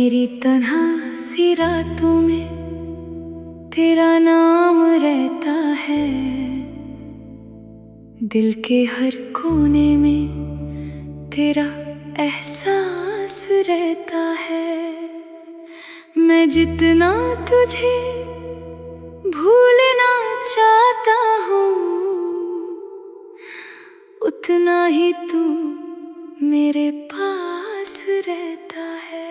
मेरी तन्हा सी रातों में तेरा नाम रहता है, दिल के हर कोने में तेरा एहसास रहता है। मैं जितना तुझे भूलना चाहता हूँ, उतना ही तू मेरे पास रहता है।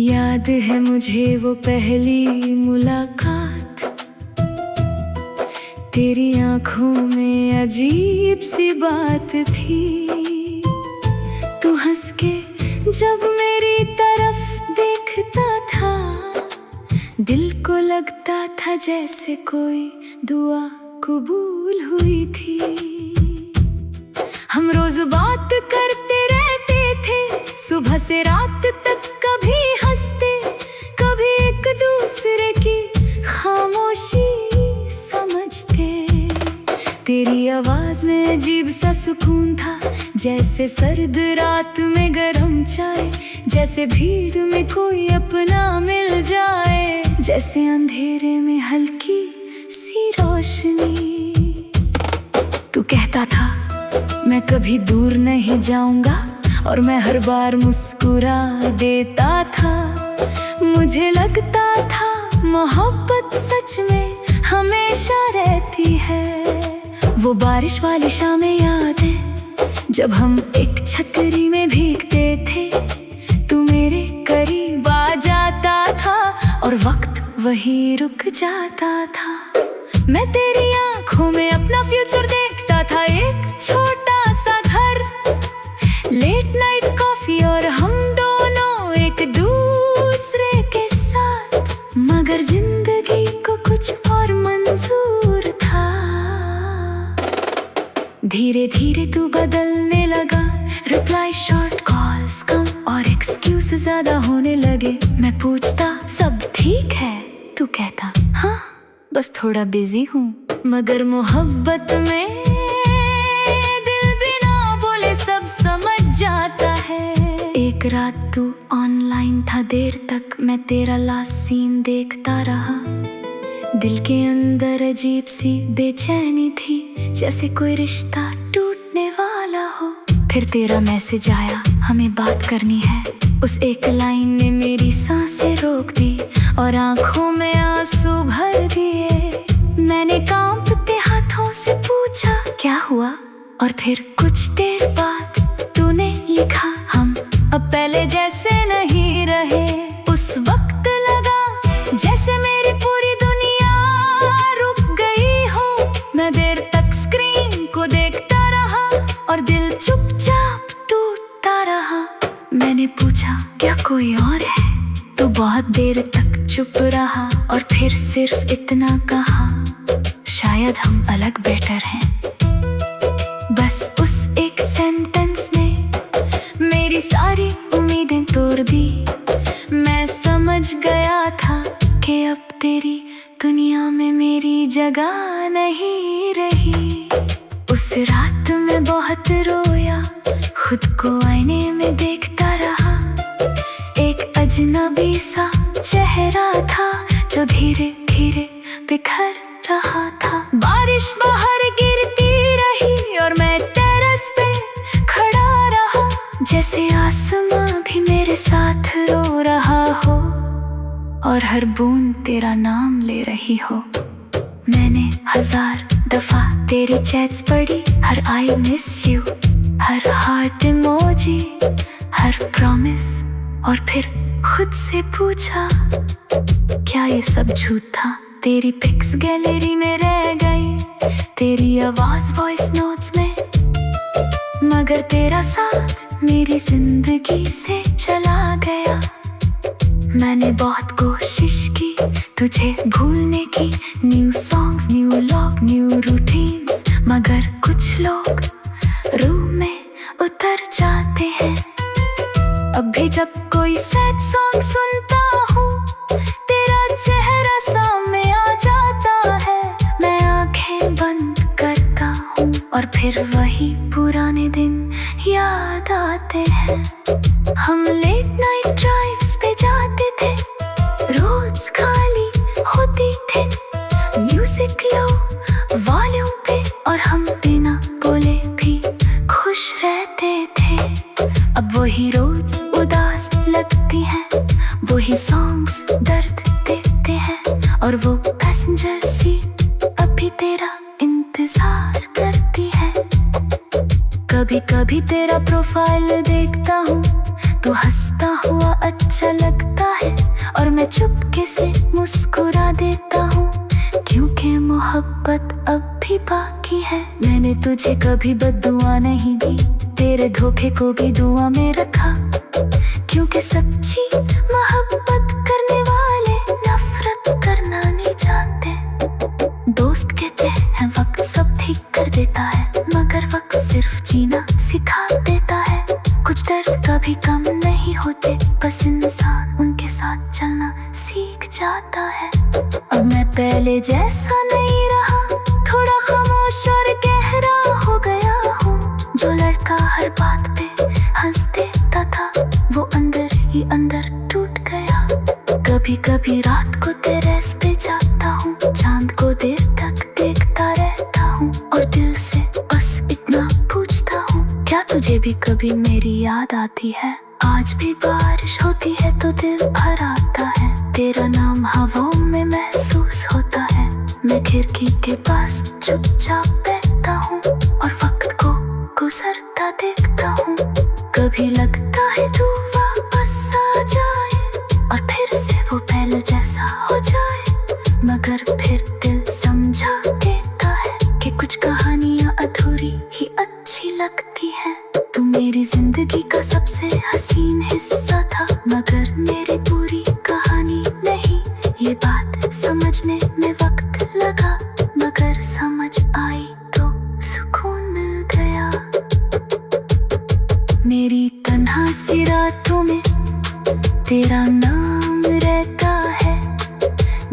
याद है मुझे वो पहली मुलाकात, तेरी आंखों में अजीब सी बात थी। तू हंस के जब मेरी तरफ देखता था, दिल को लगता था जैसे कोई दुआ कबूल हुई थी। हम रोज बात करते रहते थे, सुबह से रात तक, कभी हंसते कभी एक दूसरे की खामोशी समझते। तेरी आवाज में अजीब सा सुकून था, जैसे सर्द रात में गरम चाय, जैसे भीड़ में कोई अपना मिल जाए, जैसे अंधेरे में हल्की सी रोशनी। तू कहता था मैं कभी दूर नहीं जाऊंगा, और मैं हर बार मुस्कुरा देता था। मुझे लगता था मोहब्बत सच में हमेशा रहती है। वो बारिश वाली शामें याद है, जब हम एक छतरी में भीगते थे। तू मेरे करीब आ जाता था और वक्त वही रुक जाता था। मैं तेरी आंखों में अपना फ्यूचर देखता था, एक छोटा सा घर, लेट नाइट कॉफी और हम दोनों एक दूसरे के साथ। मगर जिंदगी को कुछ और मंजूर था। धीरे धीरे तू बदलने लगा, रिप्लाई शॉर्ट, कॉल्स कम और एक्सक्यूज ज्यादा होने लगे। मैं पूछता सब ठीक है, तू कहता हाँ बस थोड़ा बिजी हूँ। मगर मोहब्बत में दिल बिना बोले सब समझ जाता है। एक रात तू ऑनलाइन था देर तक, मैं तेरा लास्ट सीन देखता रहा। दिल के अंदर अजीब सी बेचैनी थी, जैसे कोई रिश्ता टूटने वाला हो। फिर तेरा मैसेज आया, हमें बात करनी है। उस एक लाइन ने मेरी सांसें रोक दी और आंखों में आंसू भर दिए। मैंने कांपते हाथों से पूछा क्या हुआ, और फिर कुछ देर बाद तूने लिखा हम अब पहले जैसे नहीं रहे। उस वक्त लगा जैसे मेरी पूरी दुनिया रुक गई हो। मैं देर तक स्क्रीन को देखता रहा और दिल चुपचाप टूटता रहा। मैंने पूछा क्या कोई और है, तो बहुत देर तक चुप रहा और फिर सिर्फ इतना कहा शायद हम अलग बेटर हैं। बस उस एक सेंटेंस ने मेरी सारी उम्मीदें तोड़ दी। मैं समझ गया था कि अब तेरी दुनिया में मेरी जगह नहीं रही। उस रात मैं बहुत रोया, खुद को आईने में देखता रहा। एक अजनबी सा चेहरा था जो धीरे धीरे बिखर रहा था। बारिश बाहर गिरती रही और मैं टेरेस पे खड़ा रहा, जैसे आसमां भी मेरे साथ रो रहा हो और हर बूंद तेरा नाम ले रही हो। मैंने 1000 दफा तेरी चैट्स पढ़ी, हर आई मिस यू, हर हार्ट इमोजी, हर प्रॉमिस। और फिर खुद से पूछा क्या ये सब झूठ था। तेरी पिक्स गैलरी में रह गई, तेरी आवाज वॉइस नोट्स में, मगर तेरा साथ मेरी जिंदगी से चला गया। मैंने बहुत कोशिश की तुझे भूलने की, new songs, new log, new routines, मगर कुछ लोग रूम में उतर जाते हैं। अब भी जब कोई सैड सॉन्ग सुनता हूँ, तेरा चेहरा सामने आ जाता है। मैं आंखें बंद करता हूँ और फिर वही पुराने दिन याद याद आते हैं। हम लेट नाइट ड्राइव्स पे जाते थे, रोड्स खाली होती थी, म्यूजिक लो वॉल्यूम पे और हम बिना बोले भी खुश रहते थे। अब वही रोज उदास लगती हैं, वही सॉन्ग्स दर्द देते हैं, और वो पैसेंजर सीट अभी तेरा इंतजार करती है। कभी कभी तेरा प्रोफाइल देखता हूँ, तू हंसता हुआ अच्छा लगता है, और मैं चुपके से मुस्कुरा देता हूँ, क्योंकि मोहब्बत अब भी बाकी है। मैंने तुझे कभी बद्दुआ नहीं दी, तेरे धोखे को भी दुआ में रखा, क्योंकि सच्ची मोहब्बत करने वाले नफरत करना नहीं जानते। दोस्त कहते हैं वक्त सब ठीक कर देता है, मगर वक्त सिर्फ जीना सिखा देता है। कुछ दर्द कभी कम नहीं होते, बस इंसान उनके साथ चलना सीख जाता है। अब मैं पहले जैसा नहीं रहा, थोड़ा खामोश और गहरा हो गया हूँ। जो लड़का हर बात पे हंस देता था, वो अंदर ही अंदर टूट गया। कभी कभी रात को टेरेस पे जाता हूँ, चांद को देर तक देखता रहता हूँ, और दिल से बस इतना पूछता हूँ, क्या तुझे भी कभी मेरी याद आती है? आज भी बारिश होती है तो दिल भर आता है, तेरा नाम हवाओं में महसूस होता है। मैं खिड़की के पास चुपचाप बैठता हूँ, और वक्त को गुजरता देखता हूँ। कभी लगता है तू वापस आ जाए, और फिर से वो पहले जैसा हो जाए, मगर फिर दिल समझा देता है कि कुछ कहानियाँ अधूरी ही अच्छी लगती हैं। तू मेरी जिंदगी का सबसे हसीन हिस्सा था, मगर मेरी पूरी कहानी नहीं। ये बात समझने में वक्त लगा, मगर समझ आई तो सुकून मिल गया। मेरी तन्हा सी रातों में तेरा नाम रहता है,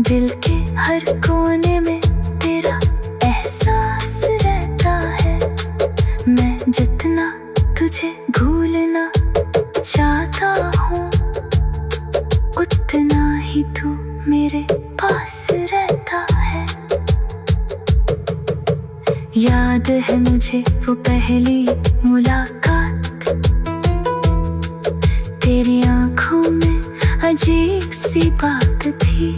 दिल के हर कोने में तेरा एहसास रहता है। मैं जितना तुझे भूलना चाहता हूँ, उतना ही तू मेरे पास रहता है। याद है मुझे वो पहली मुलाकात, तेरी आंखों में अजीब सी बात थी।